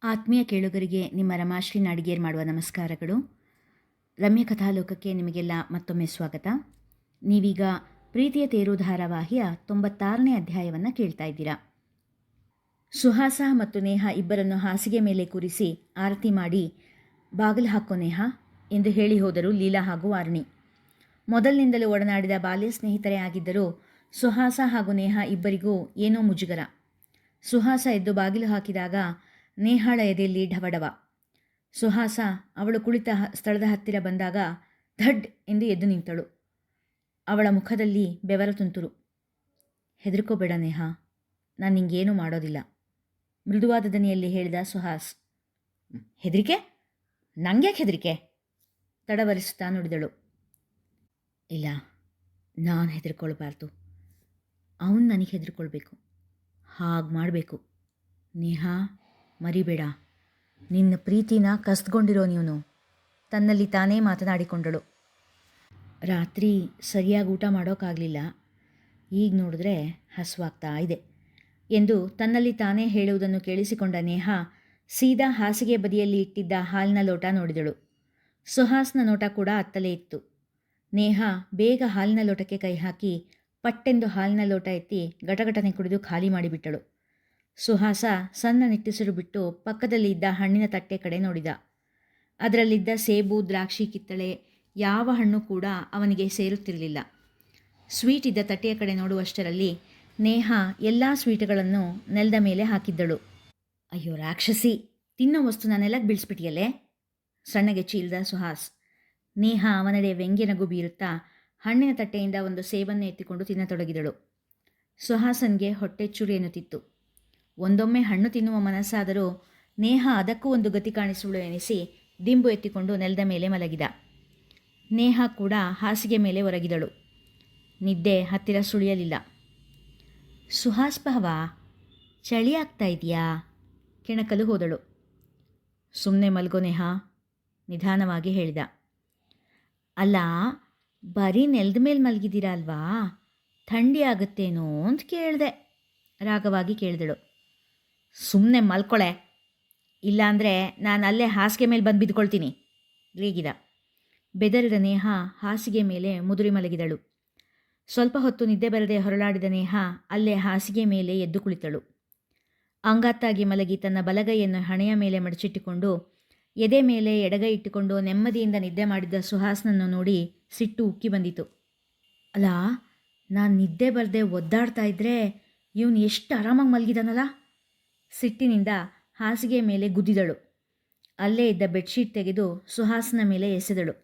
ಆತ್ಮೀಯ ಕೇಳುಗರಿಗೆ ನಿಮ್ಮ ರಮಾಶ್ರೀ ನಾಡಿಗೇರ್ ಮಾಡುವ ನಮಸ್ಕಾರಗಳು. ರಮ್ಯ ಕಥಾಲೋಕಕ್ಕೆ ನಿಮಗೆಲ್ಲ ಮತ್ತೊಮ್ಮೆ ಸ್ವಾಗತ. ನೀವೀಗ ಪ್ರೀತಿಯ ತೇರು ಧಾರಾವಾಹಿಯ 96ನೇ ಅಧ್ಯಾಯವನ್ನು ಕೇಳ್ತಾ ಇದ್ದೀರಾ. ಸುಹಾಸ ಮತ್ತು ನೇಹ ಇಬ್ಬರನ್ನು ಹಾಸಿಗೆ ಮೇಲೆ ಕೂರಿಸಿ ಆರತಿ ಮಾಡಿ ಬಾಗಿಲು ಹಾಕೋ ನೇಹ ಎಂದು ಹೇಳಿ ಹೋದರು ಲೀಲಾ ಹಾಗೂ ವಾರ್ಣಿ. ಮೊದಲಿನಿಂದಲೂ ಒಡನಾಡಿದ ಬಾಲ್ಯ ಸ್ನೇಹಿತರೇ ಆಗಿದ್ದರೂ ಸುಹಾಸ ಹಾಗೂ ನೇಹ ಇಬ್ಬರಿಗೂ ಏನೋ ಮುಜುಗರ. ಸುಹಾಸ ಎದ್ದು ಬಾಗಿಲು ಹಾಕಿದಾಗ ನೇಹಾಳ ಎದೆಯಲ್ಲಿ ಢವಢವ. ಸುಹಾಸ ಅವಳು ಕುಳಿತ ಸ್ಥಳದ ಹತ್ತಿರ ಬಂದಾಗ ಧಡ್ ಎಂದು ಎದ್ದು ನಿಂತಳು. ಅವಳ ಮುಖದಲ್ಲಿ ಬೆವರ ತುಂತುರು. ಹೆದರ್ಕೋಬೇಡ ನೇಹ, ನಾನು ನಿಂಗೇನೂ ಮಾಡೋದಿಲ್ಲ, ಮೃದುವಾದ ದನಿಯಲ್ಲಿ ಹೇಳಿದ ಸುಹಾಸ್. ಹೆದರಿಕೆ? ನಂಗ್ಯಾಕೆ ಹೆದರಿಕೆ? ತಡವರಿಸುತ್ತಾ ನುಡಿದಳು. ಇಲ್ಲ, ನಾನು ಹೆದರ್ಕೊಳ್ಬಾರ್ದು, ಅವನು ನನಗೆ ಹೆದರ್ಕೊಳ್ಬೇಕು. ಹಾಗೆ ಮಾಡಬೇಕು. ನೇಹ, ಮರಿಬೇಡ, ನಿನ್ನ ಪ್ರೀತಿನ ಕಸ್ದುಕೊಂಡಿರೋ ನೀನು, ತನ್ನಲ್ಲಿ ತಾನೇ ಮಾತನಾಡಿಕೊಂಡಳು. ರಾತ್ರಿ ಸರಿಯಾಗಿ ಊಟ ಮಾಡೋಕ್ಕಾಗಲಿಲ್ಲ, ಈಗ ನೋಡಿದ್ರೆ ಹಸುವಾಗ್ತಾ ಇದೆ ಎಂದು ತನ್ನಲ್ಲಿ ತಾನೇ ಹೇಳುವುದನ್ನು ಕೇಳಿಸಿಕೊಂಡ ನೇಹ ಸೀದಾ ಹಾಸಿಗೆ ಬದಿಯಲ್ಲಿ ಇಟ್ಟಿದ್ದ ಹಾಲಿನ ಲೋಟ ನೋಡಿದಳು. ಸುಹಾಸ್ನ ನೋಟ ಕೂಡ ಅತ್ತಲೇ ಇತ್ತು. ನೇಹ ಬೇಗ ಹಾಲಿನ ಲೋಟಕ್ಕೆ ಕೈ ಹಾಕಿ ಪಟ್ಟೆಂದು ಹಾಲಿನ ಲೋಟ ಎತ್ತಿ ಗಟಗಟನೆ ಕುಡಿದು ಖಾಲಿ ಮಾಡಿಬಿಟ್ಟಳು. ಸುಹಾಸ ಸಣ್ಣ ನಿಟ್ಟುಸಿರು ಬಿಟ್ಟು ಪಕ್ಕದಲ್ಲಿ ಇದ್ದ ಹಣ್ಣಿನ ತಟ್ಟೆ ಕಡೆ ನೋಡಿದ. ಅದರಲ್ಲಿದ್ದ ಸೇಬು, ದ್ರಾಕ್ಷಿ, ಕಿತ್ತಳೆ ಯಾವ ಹಣ್ಣು ಕೂಡ ಅವನಿಗೆ ಸೇರುತ್ತಿರಲಿಲ್ಲ. ಸ್ವೀಟ್ ಇದ್ದ ತಟ್ಟೆಯ ಕಡೆ ನೋಡುವಷ್ಟರಲ್ಲಿ ನೇಹ ಎಲ್ಲ ಸ್ವೀಟ್ಗಳನ್ನು ನೆಲದ ಮೇಲೆ ಹಾಕಿದ್ದಳು. ಅಯ್ಯೋ ರಾಕ್ಷಸಿ, ತಿನ್ನೋ ವಸ್ತುನ ನೆಲಕ್ಕೆ ಬೀಳಿಸ್ಬಿಟ್ಟಿಯಲ್ಲೇ, ಸಣ್ಣಗೆ ಚೀಲ್ದ ಸುಹಾಸ್. ನೇಹ ಅವನಡೆ ವ್ಯಂಗ್ಯ ನಗು ಬೀರುತ್ತಾ ಹಣ್ಣಿನ ತಟ್ಟೆಯಿಂದ ಒಂದು ಸೇಬನ್ನು ಎತ್ತಿಕೊಂಡು ತಿನ್ನತೊಡಗಿದಳು. ಸುಹಾಸನ್ಗೆ ಹೊಟ್ಟೆ ಚುರಿ ಎನ್ನುತ್ತಿತ್ತು. ಒಂದೊಮ್ಮೆ ಹಣ್ಣು ತಿನ್ನುವ ಮನಸ್ಸಾದರೂ ನೇಹ ಅದಕ್ಕೂ ಒಂದು ಗತಿ ಕಾಣಿಸುವಳು ಎನಿಸಿ ದಿಂಬು ಎತ್ತಿಕೊಂಡು ನೆಲದ ಮೇಲೆ ಮಲಗಿದ. ನೇಹ ಕೂಡ ಹಾಸಿಗೆ ಮೇಲೆ ಒರಗಿದಳು. ನಿದ್ದೆ ಹತ್ತಿರ ಸುಳಿಯಲಿಲ್ಲ. ಸುಹಾಸ್ ಭಾವ, ಚಳಿ ಆಗ್ತಾ ಇದೆಯಾ? ಕೆಣಕಲು ಹೋದಳು. ಸುಮ್ಮನೆ ಮಲ್ಗೋ ನೇಹ, ನಿಧಾನವಾಗಿ ಹೇಳಿದ. ಅಲ್ಲ, ಬರೀ ನೆಲದ ಮೇಲೆ ಮಲಗಿದ್ದೀರಾ ಅಲ್ವಾ, ಥಂಡಿ ಆಗುತ್ತೇನೋ ಅಂತ ಕೇಳಿದೆ, ರಾಗವಾಗಿ ಕೇಳಿದಳು. ಸುಮ್ಮನೆ ಮಲ್ಕೊಳೆ, ಇಲ್ಲಾಂದರೆ ನಾನು ಅಲ್ಲೇ ಹಾಸಿಗೆ ಮೇಲೆ ಬಂದು ಬಿದ್ದುಕೊಳ್ತೀನಿ, ರೇಗಿದ. ಬೆದರಿದ ನೇಹ ಹಾಸಿಗೆ ಮೇಲೆ ಮುದುರಿ ಮಲಗಿದಳು. ಸ್ವಲ್ಪ ಹೊತ್ತು ನಿದ್ದೆ ಬರದೆ ಹೊರಳಾಡಿದ ನೇಹ ಅಲ್ಲೇ ಹಾಸಿಗೆ ಮೇಲೆ ಎದ್ದು ಕುಳಿತಳು. ಅಂಗಾತ್ತಾಗಿ ಮಲಗಿ ತನ್ನ ಬಲಗೈಯನ್ನು ಹಣೆಯ ಮೇಲೆ ಮಡಚಿಟ್ಟುಕೊಂಡು ಎದೆ ಮೇಲೆ ಎಡಗೈ ಇಟ್ಟುಕೊಂಡು ನೆಮ್ಮದಿಯಿಂದ ನಿದ್ದೆ ಮಾಡಿದ್ದ ಸುಹಾಸ್ನನ್ನು ನೋಡಿ ಸಿಟ್ಟು ಉಕ್ಕಿ ಬಂದಿತು. ಅಲ್ಲ, ನಾನು ನಿದ್ದೆ ಬರದೆ ಒದ್ದಾಡ್ತಾ ಇದ್ದರೆ ಇವನು ಎಷ್ಟು ಆರಾಮಾಗಿ ಮಲಗಿದಾನಲ್ಲ. ಸಿಟ್ಟಿನಿಂದ ಹಾಸಿಗೆ ಮೇಲೆ ಗುದ್ದಿದಳು. ಅಲ್ಲೇ ಇದ್ದ ಬೆಡ್ಶೀಟ್ ತೆಗೆದು ಸುಹಾಸ್ನ ಮೇಲೆ ಎಸೆದಳು.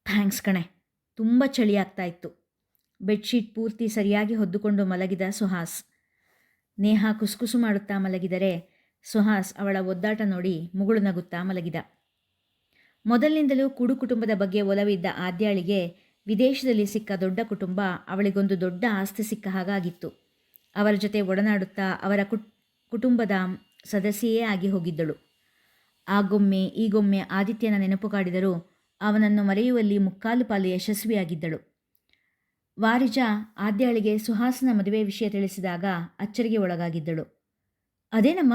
ಥ್ಯಾಂಕ್ಸ್ ಕಣೆ, ತುಂಬ ಚಳಿ ಆಗ್ತಾ ಇತ್ತು. ಬೆಡ್ಶೀಟ್ ಪೂರ್ತಿ ಸರಿಯಾಗಿ ಹೊದ್ದುಕೊಂಡು ಮಲಗಿದ ಸುಹಾಸ್. ನೇಹ ಕುಸುಕುಸು ಮಾಡುತ್ತಾ ಮಲಗಿದರೆ ಸುಹಾಸ್ ಅವಳ ಒದ್ದಾಟ ನೋಡಿ ಮುಗುಳು ನಗುತ್ತಾ ಮಲಗಿದ. ಮೊದಲಿನಿಂದಲೂ ಕೂಡು ಕುಟುಂಬದ ಬಗ್ಗೆ ಒಲವಿದ್ದ ಆದ್ಯಾಳಿಗೆ ವಿದೇಶದಲ್ಲಿ ಸಿಕ್ಕ ದೊಡ್ಡ ಕುಟುಂಬ ಅವಳಿಗೊಂದು ದೊಡ್ಡ ಆಸ್ತಿ ಸಿಕ್ಕ ಹಾಗಾಗಿತ್ತು. ಅವರ ಜೊತೆ ಒಡನಾಡುತ್ತಾ ಅವರ ಕುಟುಂಬದ ಸದಸ್ಯೆಯೇ ಆಗಿ ಹೋಗಿದ್ದಳು. ಆಗೊಮ್ಮೆ ಈಗೊಮ್ಮೆ ಆದಿತ್ಯನ ನೆನಪು ಕಾಡಿದರೂ ಅವನನ್ನು ಮರೆಯುವಲ್ಲಿ ಮುಕ್ಕಾಲು ಪಾಲು ಯಶಸ್ವಿಯಾಗಿದ್ದಳು. ವಾರಿಜ ಆದ್ಯಾಳಿಗೆ ಸುಹಾಸನ ಮದುವೆ ವಿಷಯ ತಿಳಿಸಿದಾಗ ಅಚ್ಚರಿಗೆ ಒಳಗಾಗಿದ್ದಳು. ಅದೇನಮ್ಮ,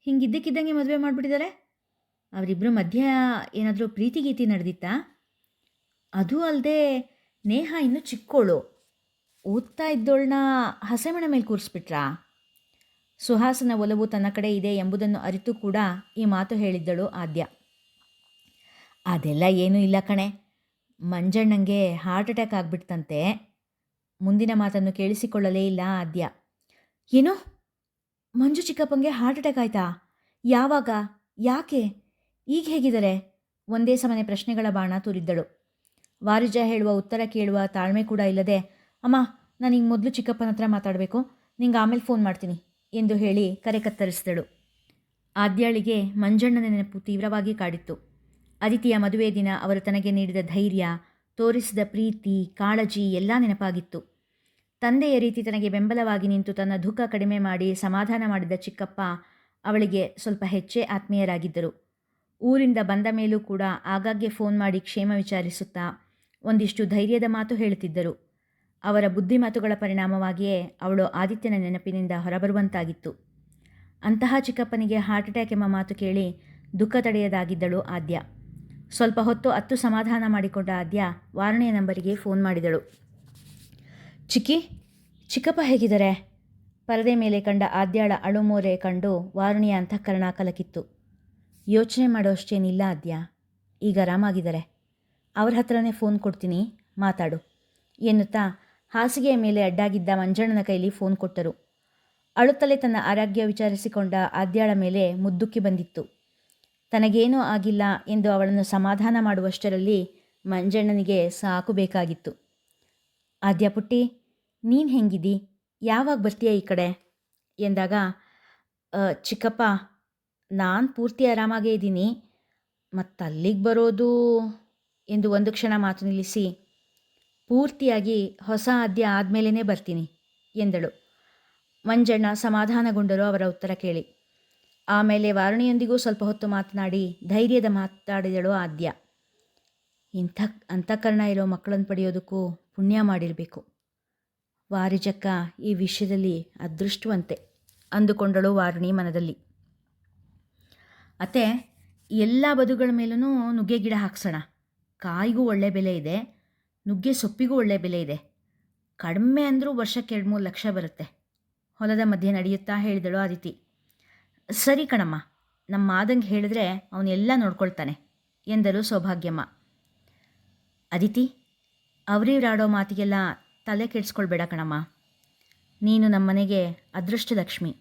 ಹಿಂಗಿದ್ದಕ್ಕಿದ್ದಂಗೆ ಮದುವೆ ಮಾಡಿಬಿಟ್ಟಿದ್ದಾರೆ? ಅವರಿಬ್ಬರ ಮಧ್ಯೆ ಏನಾದರೂ ಪ್ರೀತಿ ಗೀತಿ ನಡೆದಿತ್ತಾ? ಅದೂ ಅಲ್ಲದೆ ನೇಹ ಇನ್ನೂ ಚಿಕ್ಕೋಳು, ಓದ್ತಾ ಇದ್ದೋಳನ್ನ ಹಸೆಮಣೆ ಮೇಲೆ ಕೂರಿಸ್ಬಿಟ್ರಾ? ಸುಹಾಸನ ಒಲವು ತನ್ನ ಕಡೆ ಇದೆ ಎಂಬುದನ್ನು ಅರಿತು ಕೂಡ ಈ ಮಾತು ಹೇಳಿದ್ದಳು ಆದ್ಯ. ಅದೆಲ್ಲ ಏನೂ ಇಲ್ಲ ಕಣೆ, ಮಂಜಣ್ಣಂಗೆ ಹಾರ್ಟ್ ಅಟ್ಯಾಕ್ ಆಗಿಬಿಡ್ತಂತೆ. ಮುಂದಿನ ಮಾತನ್ನು ಕೇಳಿಸಿಕೊಳ್ಳಲೇ ಇಲ್ಲ ಆದ್ಯ. ಏನೋ, ಮಂಜು ಚಿಕ್ಕಪ್ಪಂಗೆ ಹಾರ್ಟ್ ಅಟ್ಯಾಕ್ ಆಯ್ತಾ? ಯಾವಾಗ? ಯಾಕೆ? ಈಗ ಹೇಗಿದ್ದಾರೆ? ಒಂದೇ ಸಮನೆ ಪ್ರಶ್ನೆಗಳ ಬಾಣ ತೂರಿದ್ದಳು. ವಾರಿಜ ಹೇಳುವ ಉತ್ತರ ಕೇಳುವ ತಾಳ್ಮೆ ಕೂಡ ಇಲ್ಲದೆ, ಅಮ್ಮ, ನಾನು ಈಗ ಮೊದಲು ಚಿಕ್ಕಪ್ಪನ ಹತ್ರ ಮಾತಾಡಬೇಕು, ನಿಂಗೆ ಆಮೇಲೆ ಫೋನ್ ಮಾಡ್ತೀನಿ ಎಂದು ಹೇಳಿ ಕರೆ ಕತ್ತರಿಸಿದಳು. ಆದ್ಯಾಳಿಗೆ ಮಂಜಣ್ಣನ ನೆನಪು ತೀವ್ರವಾಗಿ ಕಾಡಿತ್ತು. ಅದಿತಿಯ ಮದುವೆ ದಿನ ಅವರು ತನಗೆ ನೀಡಿದ ಧೈರ್ಯ, ತೋರಿಸಿದ ಪ್ರೀತಿ, ಕಾಳಜಿ ಎಲ್ಲ ನೆನಪಾಗಿತ್ತು. ತಂದೆಯ ರೀತಿ ತನಗೆ ಬೆಂಬಲವಾಗಿ ನಿಂತು ತನ್ನ ದುಃಖ ಕಡಿಮೆ ಮಾಡಿ ಸಮಾಧಾನ ಮಾಡಿದ ಚಿಕ್ಕಪ್ಪ ಅವಳಿಗೆ ಸ್ವಲ್ಪ ಹೆಚ್ಚೇ ಆತ್ಮೀಯರಾಗಿದ್ದರು. ಊರಿಂದ ಬಂದ ಮೇಲೂ ಕೂಡ ಆಗಾಗ್ಗೆ ಫೋನ್ ಮಾಡಿ ಕ್ಷೇಮ ವಿಚಾರಿಸುತ್ತಾ ಒಂದಿಷ್ಟು ಧೈರ್ಯದ ಮಾತು ಹೇಳುತ್ತಿದ್ದರು. ಅವರ ಬುದ್ಧಿಮಾತುಗಳ ಪರಿಣಾಮವಾಗಿಯೇ ಅವಳು ಆದಿತ್ಯನ ನೆನಪಿನಿಂದ ಹೊರಬರುವಂತಾಗಿತ್ತು. ಅಂತಹ ಚಿಕ್ಕಪ್ಪನಿಗೆ ಹಾರ್ಟ್ ಅಟ್ಯಾಕ್ ಎಂಬ ಮಾತು ಕೇಳಿ ದುಃಖ ತಡೆಯದಾಗಿದ್ದಳು ಆದ್ಯ. ಸ್ವಲ್ಪ ಹೊತ್ತು ಅತ್ತು ಸಮಾಧಾನ ಮಾಡಿಕೊಂಡ ಆದ್ಯ ವಾರುಣಿಯ ನಂಬರಿಗೆ ಫೋನ್ ಮಾಡಿದಳು. ಚಿಕ್ಕಿ, ಚಿಕ್ಕಪ್ಪ ಹೇಗಿದ್ದಾರೆ? ಪರದೆ ಮೇಲೆ ಕಂಡ ಆದ್ಯಾಳ ಅಳುಮೋರೆ ಕಂಡು ವಾರುಣಿಯ ಅಂತಃಕರಣ ಕಲಕಿತ್ತು. ಯೋಚನೆ ಮಾಡೋಷ್ಟೇನಿಲ್ಲ ಆದ್ಯ, ಈಗ ಆರಾಮಾಗಿದ್ದಾರೆ. ಅವ್ರ ಹತ್ರನೇ ಫೋನ್ ಕೊಡ್ತೀನಿ, ಮಾತಾಡು ಎನ್ನುತ್ತಾ ಹಾಸಿಗೆಯ ಮೇಲೆ ಅಡ್ಡಾಗಿದ್ದ ಮಂಜಣ್ಣನ ಕೈಲಿ ಫೋನ್ ಕೊಟ್ಟರು. ಅಳುತ್ತಲೇ ತನ್ನ ಆರೋಗ್ಯ ವಿಚಾರಿಸಿಕೊಂಡ ಆದ್ಯಾಳ ಮೇಲೆ ಮುದ್ದುಕ್ಕಿ ಬಂದಿತ್ತು. ತನಗೇನೂ ಆಗಿಲ್ಲ ಎಂದು ಅವಳನ್ನು ಸಮಾಧಾನ ಮಾಡುವಷ್ಟರಲ್ಲಿ ಮಂಜಣ್ಣನಿಗೆ ಸಾಕು ಬೇಕಾಗಿತ್ತು. ಆದ್ಯ ಪುಟ್ಟಿ, ನೀನು ಹೆಂಗಿದ್ದಿ? ಯಾವಾಗ ಬರ್ತೀಯ ಈ ಕಡೆ ಎಂದಾಗ, ಚಿಕ್ಕಪ್ಪ, ನಾನು ಪೂರ್ತಿ ಆರಾಮಾಗೇ ಇದ್ದೀನಿ, ಮತ್ತು ಅಲ್ಲಿಗೆ ಬರೋದು ಎಂದು ಒಂದು ಕ್ಷಣ ಮಾತು ನಿಲ್ಲಿಸಿ, ಪೂರ್ತಿಯಾಗಿ ಹೊಸ ಆದ್ಯ ಆದಮೇಲೇ ಬರ್ತೀನಿ ಎಂದಳು. ಮಂಜಣ್ಣ ಸಮಾಧಾನಗೊಂಡರು ಅವರ ಉತ್ತರ ಕೇಳಿ. ಆಮೇಲೆ ವಾರುಣಿಯೊಂದಿಗೂ ಸ್ವಲ್ಪ ಹೊತ್ತು ಮಾತನಾಡಿ ಧೈರ್ಯದ ಮಾತಾಡಿದಳು ಆದ್ಯ. ಇಂಥ ಅಂತಃಕರಣ ಇರೋ ಮಕ್ಕಳನ್ನು ಪಡೆಯೋದಕ್ಕೂ ಪುಣ್ಯ ಮಾಡಿರಬೇಕು. ವಾರಿಜಕ್ಕ ಈ ವಿಷಯದಲ್ಲಿ ಅದೃಷ್ಟವಂತೆ ಅಂದುಕೊಂಡಳು ವಾರುಣಿ ಮನದಲ್ಲಿ. ಅತ್ತೆ, ಎಲ್ಲ ಬದುಗಳ ಮೇಲೂ ನುಗ್ಗೆ ಗಿಡ ಹಾಕ್ಸೋಣ. ಕಾಯಿಗೂ ಒಳ್ಳೆ ಬೆಲೆ ಇದೆ, ನುಗ್ಗೆ ಸೊಪ್ಪಿಗೂ ಒಳ್ಳೆ ಬೆಲೆ ಇದೆ. ಕಡಿಮೆ ಅಂದರೂ ವರ್ಷಕ್ಕೆ 2-3 ಲಕ್ಷ ಬರುತ್ತೆ. ಹೊಲದ ಮಧ್ಯೆ ನಡೆಯುತ್ತಾ ಹೇಳಿದಳು ಅದಿತಿ. ಸರಿ ಕಣಮ್ಮ, ನಮ್ಮ ಮಾದಂಗೆ ಹೇಳಿದ್ರೆ ಅವನ್ನೆಲ್ಲ ನೋಡ್ಕೊಳ್ತಾನೆ ಎಂದರು ಸೌಭಾಗ್ಯಮ್ಮ. ಅದಿತಿ, ಅವರಿವರಾಡೋ ಮಾತಿಗೆಲ್ಲ ತಲೆ ಕೆಡಿಸ್ಕೊಳ್ಬೇಡ ಕಣಮ್ಮ. ನೀನು ನಮ್ಮನೆಗೆ ಅದೃಷ್ಟ ಲಕ್ಷ್ಮಿ.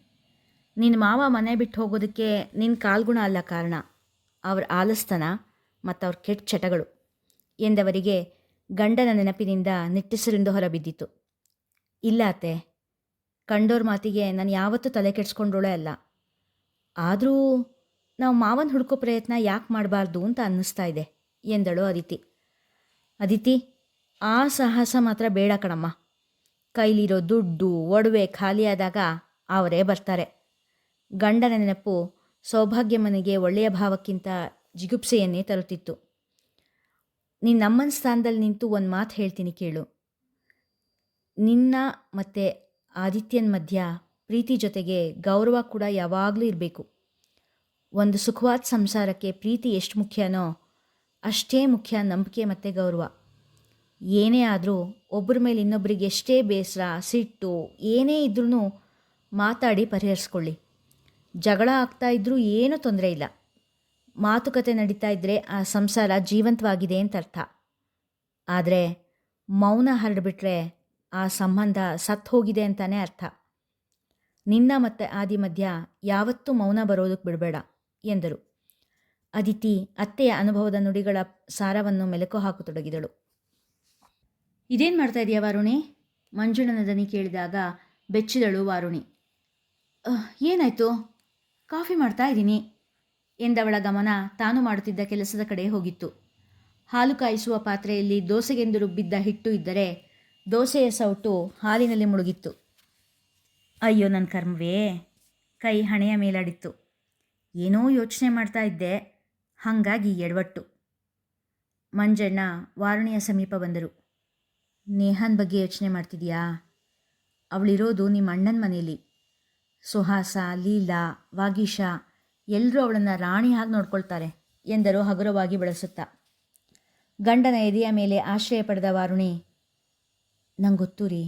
ನಿನ್ನ ಮಾವ ಮನೆ ಬಿಟ್ಟು ಹೋಗೋದಕ್ಕೆ ನಿನ್ನ ಕಾಲ್ಗುಣ ಅಲ್ಲ ಕಾರಣ, ಅವ್ರ ಆಲಸ್ತನ ಮತ್ತು ಅವ್ರ ಕೆಟ್ಟ ಚಟಗಳು ಎಂದವರಿಗೆ ಗಂಡನ ನೆನಪಿನಿಂದ ನಿಟ್ಟುಸಿರಿಂದ ಹೊರಬಿದ್ದಿತು. ಇಲ್ಲ ಅತ್ತೆ, ಕಂಡೋರ ಮಾತಿಗೆ ನಾನು ಯಾವತ್ತೂ ತಲೆ ಕೆಡಿಸ್ಕೊಂಡೋಳೆ ಅಲ್ಲ. ಆದರೂ ನಾವು ಮಾವನ ಹುಡುಕೋ ಪ್ರಯತ್ನ ಯಾಕೆ ಮಾಡಬಾರ್ದು ಅಂತ ಅನ್ನಿಸ್ತಾ ಇದೆ ಎಂದಳು ಅದಿತಿ. ಅದಿತಿ, ಆ ಸಾಹಸ ಮಾತ್ರ ಬೇಡ ಕಣಮ್ಮ. ಕೈಲಿರೋ ದುಡ್ಡು ಒಡವೆ ಖಾಲಿಯಾದಾಗ ಅವರೇ ಬರ್ತಾರೆ. ಗಂಡನ ನೆನಪು ಸೌಭಾಗ್ಯಮ್ಮನಿಗೆ ಒಳ್ಳೆಯ ಭಾವಕ್ಕಿಂತ ಜಿಗುಪ್ಸೆಯನ್ನೇ ತರುತ್ತಿತ್ತು. ನೀನು ನಮ್ಮನ ಸ್ಥಾನದಲ್ಲಿ ನಿಂತು ಒಂದು ಮಾತು ಹೇಳ್ತೀನಿ ಕೇಳು. ನಿನ್ನ ಮತ್ತು ಆದಿತ್ಯನ ಮಧ್ಯ ಪ್ರೀತಿ ಜೊತೆಗೆ ಗೌರವ ಕೂಡ ಯಾವಾಗಲೂ ಇರಬೇಕು. ಒಂದು ಸುಖವಾದ ಸಂಸಾರಕ್ಕೆ ಪ್ರೀತಿ ಎಷ್ಟು ಮುಖ್ಯನೋ ಅಷ್ಟೇ ಮುಖ್ಯ ನಂಬಿಕೆ ಮತ್ತು ಗೌರವ. ಏನೇ ಆದರೂ ಒಬ್ಬರ ಮೇಲೆ ಇನ್ನೊಬ್ಬರಿಗೆ ಎಷ್ಟೇ ಬೇಸರ, ಸಿಟ್ಟು ಏನೇ ಇದ್ರೂ ಮಾತಾಡಿ ಪರಿಹರಿಸ್ಕೊಳ್ಳಿ. ಜಗಳ ಆಗ್ತಾ ಇದ್ದರೂ ಏನೂ ತೊಂದರೆ ಇಲ್ಲ. ಮಾತುಕತೆ ನಡೀತಾ ಇದ್ದರೆ ಆ ಸಂಸಾರ ಜೀವಂತವಾಗಿದೆ ಅಂತ ಅರ್ಥ. ಆದರೆ ಮೌನ ಹರಡಿಬಿಟ್ರೆ ಆ ಸಂಬಂಧ ಸತ್ತು ಹೋಗಿದೆ ಅಂತಲೇ ಅರ್ಥ. ನಿನ್ನ ಮತ್ತು ಆದಿ ಮಧ್ಯ ಯಾವತ್ತೂ ಮೌನ ಬರೋದಕ್ಕೆ ಬಿಡಬೇಡ ಎಂದರು. ಅದಿತಿ ಅತ್ತೆಯ ಅನುಭವದ ನುಡಿಗಳ ಸಾರವನ್ನು ಮೆಲುಕು ಹಾಕತೊಡಗಿದಳು. ಇದೇನು ಮಾಡ್ತಾ ಇದೆಯಾ ವಾರುಣಿ? ಮಂಜುಳನ ದನಿ ಕೇಳಿದಾಗ ಬೆಚ್ಚಿದಳು ವಾರುಣಿ. ಏನಾಯಿತು? ಕಾಫಿ ಮಾಡ್ತಾ ಇದ್ದೀನಿ ಎಂದವಳ ಗಮನ ತಾನು ಮಾಡುತ್ತಿದ್ದ ಕೆಲಸದ ಕಡೆ ಹೋಗಿತ್ತು. ಹಾಲು ಕಾಯಿಸುವ ಪಾತ್ರೆಯಲ್ಲಿ ದೋಸೆಗೆಂದು ರುಬ್ಬಿದ್ದ ಹಿಟ್ಟು ಇದ್ದರೆ ದೋಸೆಯ ಸೌಟು ಹಾಲಿನಲ್ಲಿ ಮುಳುಗಿತ್ತು. ಅಯ್ಯೋ ನನ್ನ ಕರ್ಮವೇ, ಕೈ ಹಣೆಯ ಮೇಲಾಡಿತ್ತು. ಏನೋ ಯೋಚನೆ ಮಾಡ್ತಾ ಇದ್ದೆ, ಹಾಗಾಗಿ ಎಡವಟ್ಟು. ಮಂಜಣ್ಣ ವಾರುಣಿಯ ಸಮೀಪ ಬಂದರು. ನೇಹಾನ್ ಬಗ್ಗೆ ಯೋಚನೆ ಮಾಡ್ತಿದ್ಯಾ? ಅವಳಿರೋದು ನಿಮ್ಮ ಅಣ್ಣನ ಮನೆಯಲ್ಲಿ. ಸುಹಾಸ, ಲೀಲಾ, ವಾಗೀಶ ಎಲ್ಲರೂ ಅವಳನ್ನು ರಾಣಿ ಹಾಗೆ ನೋಡ್ಕೊಳ್ತಾರೆ ಎಂದರು ಹಗುರವಾಗಿ ಬಳಸುತ್ತಾ. ಗಂಡನ ಎದೆಯ ಮೇಲೆ ಆಶ್ರಯ ಪಡೆದ ವಾರುಣಿ, ನಂಗೆ ಗೊತ್ತು ರೀ,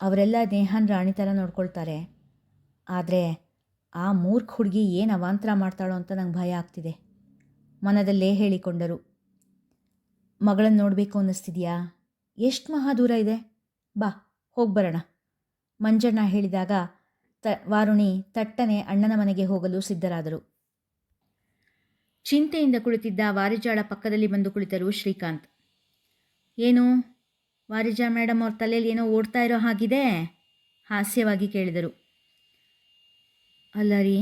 ಅವರೆಲ್ಲ ನೇಹಾನ್ ರಾಣಿ ಥರ ನೋಡ್ಕೊಳ್ತಾರೆ. ಆದರೆ ಆ ಮೂರ್ಖ ಹುಡುಗಿ ಏನು ಅವಾಂತರ ಮಾಡ್ತಾಳೋ ಅಂತ ನಂಗೆ ಭಯ ಆಗ್ತಿದೆ ಮನದಲ್ಲೇ ಹೇಳಿಕೊಂಡರು. ಮಗಳನ್ನು ನೋಡಬೇಕು ಅನ್ನಿಸ್ತಿದೆಯಾ? ಎಷ್ಟು ಮಹಾ ದೂರ ಇದೆ, ಬಾ ಹೋಗ್ಬರೋಣ ಮಂಜಣ್ಣ ಹೇಳಿದಾಗ ವಾರುಣಿ ತಟ್ಟನೆ ಅಣ್ಣನ ಮನೆಗೆ ಹೋಗಲು ಸಿದ್ಧರಾದರು. ಚಿಂತೆಯಿಂದ ಕುಳಿತಿದ್ದ ವಾರಿಜಾಳ ಪಕ್ಕದಲ್ಲಿ ಬಂದು ಕುಳಿತರು ಶ್ರೀಕಾಂತ್. ಏನು ವಾರಿಜಾ ಮೇಡಮ್ ಅವ್ರ ತಲೆಯಲ್ಲಿ ಏನೋ ಓಡ್ತಾ ಇರೋ ಹಾಗಿದೆ ಹಾಸ್ಯವಾಗಿ ಕೇಳಿದರು. ಅಲ್ಲ ರೀ,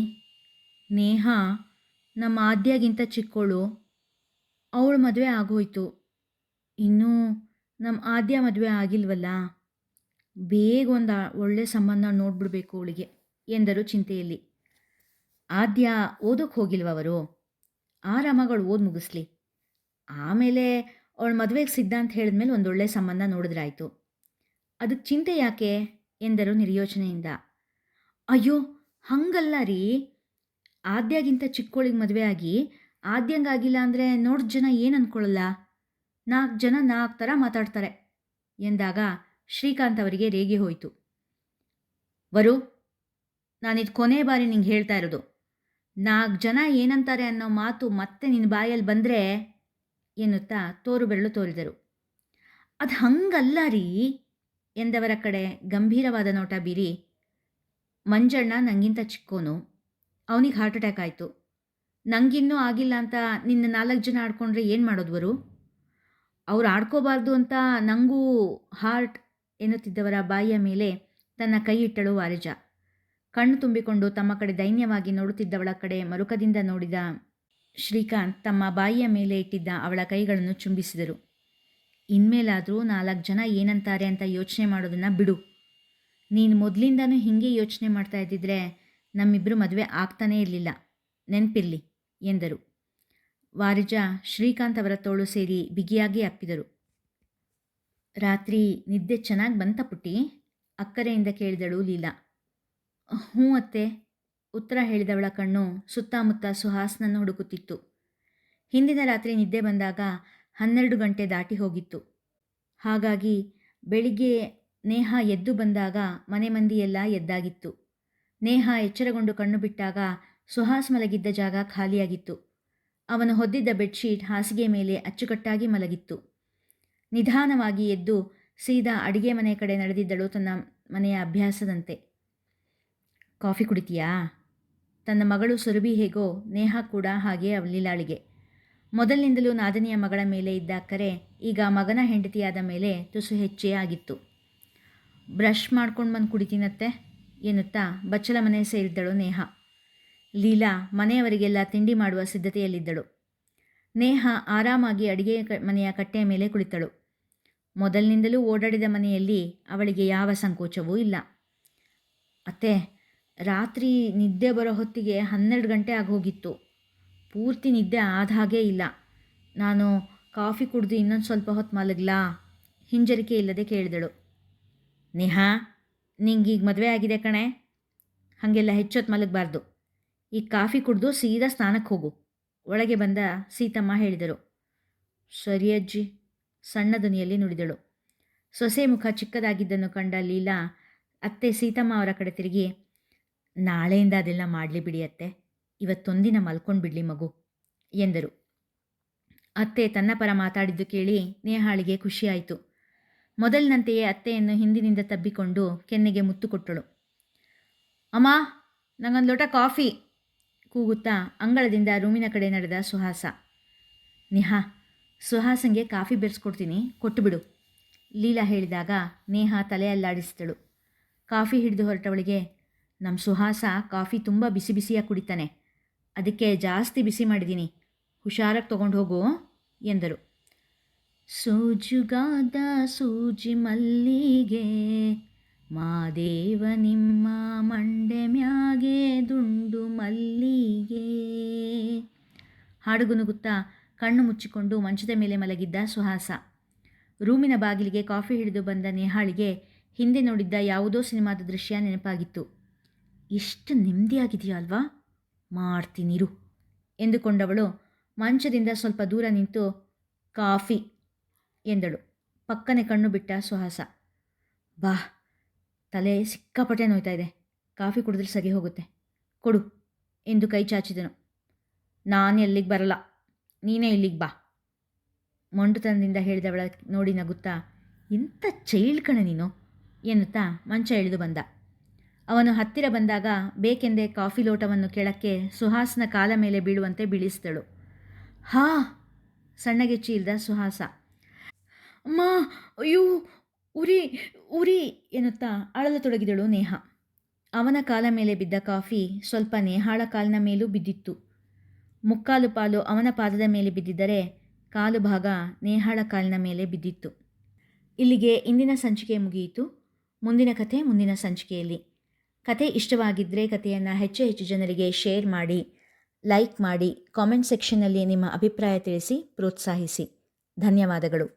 ನೇಹಾ ನಮ್ಮ ಆದ್ಯಾಗಿಂತ ಚಿಕ್ಕೋಳು, ಅವಳ ಮದುವೆ ಆಗೋಯ್ತು, ಇನ್ನೂ ನಮ್ಮ ಆದ್ಯ ಮದುವೆ ಆಗಿಲ್ವಲ್ಲ, ಬೇಗ ಒಂದು ಒಳ್ಳೆ ಸಂಬಂಧ ನೋಡ್ಬಿಡ್ಬೇಕು ಅವಳಿಗೆ ಎಂದರು ಚಿಂತೆಯಲ್ಲಿ. ಆದ್ಯ ಓದೋಕ್ಕೆ ಹೋಗಿಲ್ವವರು? ಆರಾಮಾಗಳು ಓದಿ ಮುಗಿಸ್ಲಿ, ಆಮೇಲೆ ಅವಳ ಮದುವೆಗೆ ಸಿದ್ಧ ಅಂತ ಹೇಳಿದ್ಮೇಲೆ ಒಂದೊಳ್ಳೆ ಸಂಬಂಧ ನೋಡಿದ್ರಾಯ್ತು, ಅದಕ್ಕೆ ಚಿಂತೆ ಯಾಕೆ ಎಂದರು ನಿರ್ಯೋಚನೆಯಿಂದ. ಅಯ್ಯೋ ಹಂಗಲ್ಲ ರೀ, ಆದ್ಯಾಗಿಂತ ಚಿಕ್ಕೋಳಿಗೆ ಮದುವೆ ಆಗಿ ಆದ್ಯಂಗಾಗಿಲ್ಲ ಅಂದರೆ ನೋಡಿದ ಜನ ಏನು ಅಂದ್ಕೊಳ್ಳಲ್ಲ. 4 ಜನ 4 ಥರ ಮಾತಾಡ್ತಾರೆ ಎಂದಾಗ ಶ್ರೀಕಾಂತ್ ಅವರಿಗೆ ರೇಗಿ ಹೋಯಿತು. ವರು, ನಾನಿದು ಕೊನೆ ಬಾರಿ ನಿಂಗೆ ಹೇಳ್ತಾ ಇರೋದು. 4 ಜನ ಏನಂತಾರೆ ಅನ್ನೋ ಮಾತು ಮತ್ತೆ ನಿನ್ನ ಬಾಯಲ್ಲಿ ಬಂದರೆ ಎನ್ನುತ್ತಾ ತೋರು ಬೆರಳು ತೋರಿದರು. ಅದು ಹಂಗಲ್ಲ ರೀ ಎಂದವರ ಕಡೆ ಗಂಭೀರವಾದ ನೋಟ ಬೀರಿ, ಮಂಜಣ್ಣ ನನಗಿಂತ ಚಿಕ್ಕೋನು, ಅವನಿಗೆ ಹಾರ್ಟ್ ಅಟ್ಯಾಕ್ ಆಯಿತು. ನನಗಿನ್ನೂ ಆಗಿಲ್ಲ ಅಂತ ನಿನ್ನ 4 ಜನ ಆಡ್ಕೊಂಡ್ರೆ ಏನು ಮಾಡೋದ್ವರು? ಅವ್ರು ಆಡ್ಕೋಬಾರ್ದು ಅಂತ ನನಗೂ ಹಾರ್ಟ್ ಎನ್ನುತ್ತಿದ್ದವರ ಬಾಯಿಯ ಮೇಲೆ ತನ್ನ ಕೈ ಇಟ್ಟಳು ವಾರಿಜ. ಕಣ್ಣು ತುಂಬಿಕೊಂಡು ತಮ್ಮ ಕಡೆ ದೈನ್ಯವಾಗಿ ನೋಡುತ್ತಿದ್ದವಳ ಕಡೆ ಮರುಕದಿಂದ ನೋಡಿದ ಶ್ರೀಕಾಂತ್ ತಮ್ಮ ಬಾಯಿಯ ಮೇಲೆ ಇಟ್ಟಿದ್ದ ಅವಳ ಕೈಗಳನ್ನು ಚುಂಬಿಸಿದರು. ಇನ್ಮೇಲಾದರೂ 4 ಜನ ಏನಂತಾರೆ ಅಂತ ಯೋಚನೆ ಮಾಡೋದನ್ನು ಬಿಡು. ನೀನು ಮೊದಲಿಂದನೂ ಹೀಗೆ ಯೋಚನೆ ಮಾಡ್ತಾ ಇದ್ದಿದ್ರೆ ನಮ್ಮಿಬ್ಬರು ಮದುವೆ ಆಗ್ತಾನೇ ಇರಲಿಲ್ಲ, ನೆನಪಿರಲಿ ಎಂದರು. ವಾರಿಜ ಶ್ರೀಕಾಂತ್ ಅವರ ತೋಳು ಸೇರಿ ಬಿಗಿಯಾಗಿ ಅಪ್ಪಿದರು. ರಾತ್ರಿ ನಿದ್ದೆ ಚೆನ್ನಾಗಿ ಬಂತ ಪುಟ್ಟಿ? ಅಕ್ಕರೆಯಿಂದ ಕೇಳಿದಳು ಲೀಲಾ. ಹ್ಞೂ ಅತ್ತೆ, ಉತ್ತರ ಹೇಳಿದವಳ ಕಣ್ಣು ಸುತ್ತಮುತ್ತ ಸುಹಾಸ್ನನ್ನು ಹುಡುಕುತ್ತಿತ್ತು. ಹಿಂದಿನ ರಾತ್ರಿ ನಿದ್ದೆ ಬಂದಾಗ 12 ಗಂಟೆ ದಾಟಿ ಹೋಗಿತ್ತು. ಹಾಗಾಗಿ ಬೆಳಿಗ್ಗೆ ನೇಹಾ ಎದ್ದು ಬಂದಾಗ ಮನೆ ಮಂದಿಯೆಲ್ಲ ಎದ್ದಾಗಿತ್ತು. ನೇಹಾ ಎಚ್ಚರಗೊಂಡು ಕಣ್ಣು ಬಿಟ್ಟಾಗ ಸುಹಾಸ್ ಮಲಗಿದ್ದ ಜಾಗ ಖಾಲಿಯಾಗಿತ್ತು. ಅವನು ಹೊದ್ದಿದ್ದ ಬೆಡ್ಶೀಟ್ ಹಾಸಿಗೆ ಮೇಲೆ ಅಚ್ಚುಕಟ್ಟಾಗಿ ಮಲಗಿತ್ತು. ನಿಧಾನವಾಗಿ ಎದ್ದು ಸೀದಾ ಅಡಿಗೆ ಮನೆ ಕಡೆ ನಡೆದಿದ್ದಳು, ತನ್ನ ಮನೆಯ ಅಭ್ಯಾಸದಂತೆ. ಕಾಫಿ ಕುಡಿತೀಯಾ? ತನ್ನ ಮಗಳು ಸುರಭಿ ಹೇಗೋ ನೇಹಾ ಕೂಡ ಹಾಗೆ ಲೀಲಾಳಿಗೆ. ಮೊದಲಿನಿಂದಲೂ ನಾದನಿಯ ಮಗಳ ಮೇಲೆ ಇದ್ದ ಅಕ್ಕರೆ ಈಗ ಮಗನ ಹೆಂಡತಿಯಾದ ಮೇಲೆ ತುಸು ಹೆಚ್ಚೇ ಆಗಿತ್ತು. ಬ್ರಷ್ ಮಾಡ್ಕೊಂಡು ಬಂದು ಕುಡಿತೀನತ್ತೆ ಎನ್ನುತ್ತಾ ಬಚ್ಚಲ ಮನೆ ಸೇರಿದ್ದಳು ನೇಹಾ. ಲೀಲಾ ಮನೆಯವರಿಗೆಲ್ಲ ತಿಂಡಿ ಮಾಡುವ ಸಿದ್ಧತೆಯಲ್ಲಿದ್ದಳು. ನೇಹಾ ಆರಾಮಾಗಿ ಅಡಿಗೆ ಮನೆಯ ಕಟ್ಟೆಯ ಮೇಲೆ ಕುಳಿತಳು. ಮೊದಲಿನಿಂದಲೂ ಓಡಾಡಿದ ಮನೆಯಲ್ಲಿ ಅವಳಿಗೆ ಯಾವ ಸಂಕೋಚವೂ ಇಲ್ಲ. ಅತ್ತೆ, ರಾತ್ರಿ ನಿದ್ದೆ ಬರೋ ಹೊತ್ತಿಗೆ 12 ಗಂಟೆ ಆಗೋಗಿತ್ತು. ಪೂರ್ತಿ ನಿದ್ದೆ ಆದ ಹಾಗೇ ಇಲ್ಲ. ನಾನು ಕಾಫಿ ಕುಡಿದು ಇನ್ನೊಂದು ಸ್ವಲ್ಪ ಹೊತ್ತು ಮಲಗಲಾ? ಹಿಂಜರಿಕೆ ಇಲ್ಲದೆ ಕೇಳಿದಳು. ನೇಹಾ, ನಿಂಗೀಗ ಮದುವೆ ಆಗಿದೆ ಕಣೆ, ಹಾಗೆಲ್ಲ ಹೆಚ್ಚೊತ್ತು ಮಲಗಬಾರ್ದು. ಈಗ ಕಾಫಿ ಕುಡಿದು ಸೀದಾ ಸ್ನಾನಕ್ಕೆ ಹೋಗು, ಒಳಗೆ ಬಂದ ಸೀತಮ್ಮ ಹೇಳಿದರು. ಸರಿ ಅಜ್ಜಿ, ಸಣ್ಣ ಧ್ವನಿಯಲ್ಲಿ ನುಡಿದಳು. ಸೊಸೆ ಮುಖ ಚಿಕ್ಕದಾಗಿದ್ದನ್ನು ಕಂಡ ಲೀಲಾ ಅತ್ತೆ ಸೀತಮ್ಮ ಅವರ ಕಡೆ ತಿರುಗಿ, ನಾಳೆಯಿಂದ ಅದೆಲ್ಲ ಮಾಡಲಿ ಬಿಡಿ ಅತ್ತೆ, ಇವತ್ತೊಂದಿನ ಮಲ್ಕೊಂಡು ಬಿಡಲಿ ಮಗು ಎಂದರು. ಅತ್ತೆ ತನ್ನ ಪರ ಮಾತಾಡಿದ್ದು ಕೇಳಿ ನೇಹಾಳಿಗೆ ಖುಷಿಯಾಯಿತು. ಮೊದಲಿನಂತೆಯೇ ಅತ್ತೆಯನ್ನು ಹಿಂದಿನಿಂದ ತಬ್ಬಿಕೊಂಡು ಕೆನ್ನೆಗೆ ಮುತ್ತು ಕೊಟ್ಟಳು. ಅಮ್ಮ, ನಂಗೊಂದು ಲೋಟ ಕಾಫಿ ಕೂಗುತ್ತಾ ಅಂಗಳದಿಂದ ರೂಮಿನ ಕಡೆ ನಡೆದ ಸುಹಾಸ. ನೇಹಾ, ಸುಹಾಸಂಗೆ ಕಾಫಿ ಬೆರೆಸ್ಕೊಡ್ತೀನಿ, ಕೊಟ್ಟುಬಿಡು ಲೀಲಾ ಹೇಳಿದಾಗ ನೇಹಾ ತಲೆ ಅಲ್ಲಾಡಿಸಿದಳು. ಕಾಫಿ ಹಿಡಿದು ಹೊರಟವಳಿಗೆ, ನಮ್ಮ ಸುಹಾಸ ಕಾಫಿ ತುಂಬ ಬಿಸಿ ಬಿಸಿಯಾಗಿ ಕುಡಿತಾನೆ, ಅದಕ್ಕೆ ಜಾಸ್ತಿ ಬಿಸಿ ಮಾಡಿದ್ದೀನಿ, ಹುಷಾರಾಗಿ ತೊಗೊಂಡು ಹೋಗು ಎಂದರು. ಸೂಜುಗಾದ ಸೂಜಿ ಮಲ್ಲಿಗೆ, ಮಾದೇವ ನಿಮ್ಮ ಮಂಡೆ ಮ್ಯಾಗೆ ದುಂಡು ಮಲ್ಲಿಗೆ ಹಾಡುಗುನುಗುತ್ತಾ ಕಣ್ಣು ಮುಚ್ಚಿಕೊಂಡು ಮಂಚದ ಮೇಲೆ ಮಲಗಿದ್ದ ಸುಹಾಸ. ರೂಮಿನ ಬಾಗಿಲಿಗೆ ಕಾಫಿ ಹಿಡಿದು ಬಂದ ನೇಹಾಳಿಗೆ ಹಿಂದೆ ನೋಡಿದ್ದ ಯಾವುದೋ ಸಿನಿಮಾದ ದೃಶ್ಯ ನೆನಪಾಗಿತ್ತು. ಎಷ್ಟು ನೆಮ್ಮದಿಯಾಗಿದೆಯಾ ಅಲ್ವಾ, ಮಾಡ್ತೀನಿರು ಎಂದುಕೊಂಡವಳು ಮಂಚದಿಂದ ಸ್ವಲ್ಪ ದೂರ ನಿಂತು ಕಾಫಿ ಎಂದಳು. ಪಕ್ಕನೆ ಕಣ್ಣು ಬಿಟ್ಟ ಸುಹಾಸ. ಬಾ, ತಲೆ ಸಿಕ್ಕಾಪಟ್ಟೆ ನೋಯ್ತಾ ಇದೆ, ಕಾಫಿ ಕುಡಿದ್ರೆ ಸರಿ ಹೋಗುತ್ತೆ, ಕೊಡು ಎಂದು ಕೈ ಚಾಚಿದನು. ನಾನು ಎಲ್ಲಿಗೆ ಬರಲ್ಲ, ನೀನೇ ಇಲ್ಲಿಗೆ ಬಾ ಮೊಂಡುತನದಿಂದ ಹೇಳಿದವಳ ನೋಡಿ ನಗುತ್ತಾ, ಎಂಥ ಚೈಲ್ಡ್ ಕಣೆ ನೀನು ಎನ್ನುತ್ತಾ ಮಂಚ ಇಳಿದು ಬಂದ. ಅವನು ಹತ್ತಿರ ಬಂದಾಗ ಬೇಕೆಂದೇ ಕಾಫಿ ಲೋಟವನ್ನು ಕೆಳಕ್ಕೆ ಸುಹಾಸ್ನ ಕಾಲ ಮೇಲೆ ಬೀಳುವಂತೆ ಬೀಳಿಸಿದಳು. ಹಾ, ಸಣ್ಣಗೆ ಚೀಲ್ದ ಸುಹಾಸ. ಅಮ್ಮ, ಅಯ್ಯೋ, ಉರಿ ಉರಿ ಎನ್ನುತ್ತಾ ಅಳಲು ತೊಡಗಿದಳು ನೇಹಾ. ಅವನ ಕಾಲ ಮೇಲೆ ಬಿದ್ದ ಕಾಫಿ ಸ್ವಲ್ಪ ನೇಹಾಳ ಕಾಲಿನ ಮೇಲೂ ಬಿದ್ದಿತ್ತು. ಮುಕ್ಕಾಲು ಪಾಲು ಅವನ ಪಾದದ ಮೇಲೆ ಬಿದ್ದಿದ್ದರೆ ಕಾಲು ಭಾಗ ನೇಹಾಳ ಕಾಲಿನ ಮೇಲೆ ಬಿದ್ದಿತ್ತು. ಇಲ್ಲಿಗೆ ಇಂದಿನ ಸಂಚಿಕೆ ಮುಗಿಯಿತು. ಮುಂದಿನ ಕಥೆ ಮುಂದಿನ ಸಂಚಿಕೆಯಲ್ಲಿ. ಕತೆ ಇಷ್ಟವಾಗಿದ್ದರೆ ಕಥೆಯನ್ನು ಹೆಚ್ಚು ಜನರಿಗೆ ಶೇರ್ ಮಾಡಿ, ಲೈಕ್ ಮಾಡಿ, ಕಾಮೆಂಟ್ ಸೆಕ್ಷನ್ನಲ್ಲಿ ನಿಮ್ಮ ಅಭಿಪ್ರಾಯ ತಿಳಿಸಿ ಪ್ರೋತ್ಸಾಹಿಸಿ. ಧನ್ಯವಾದಗಳು.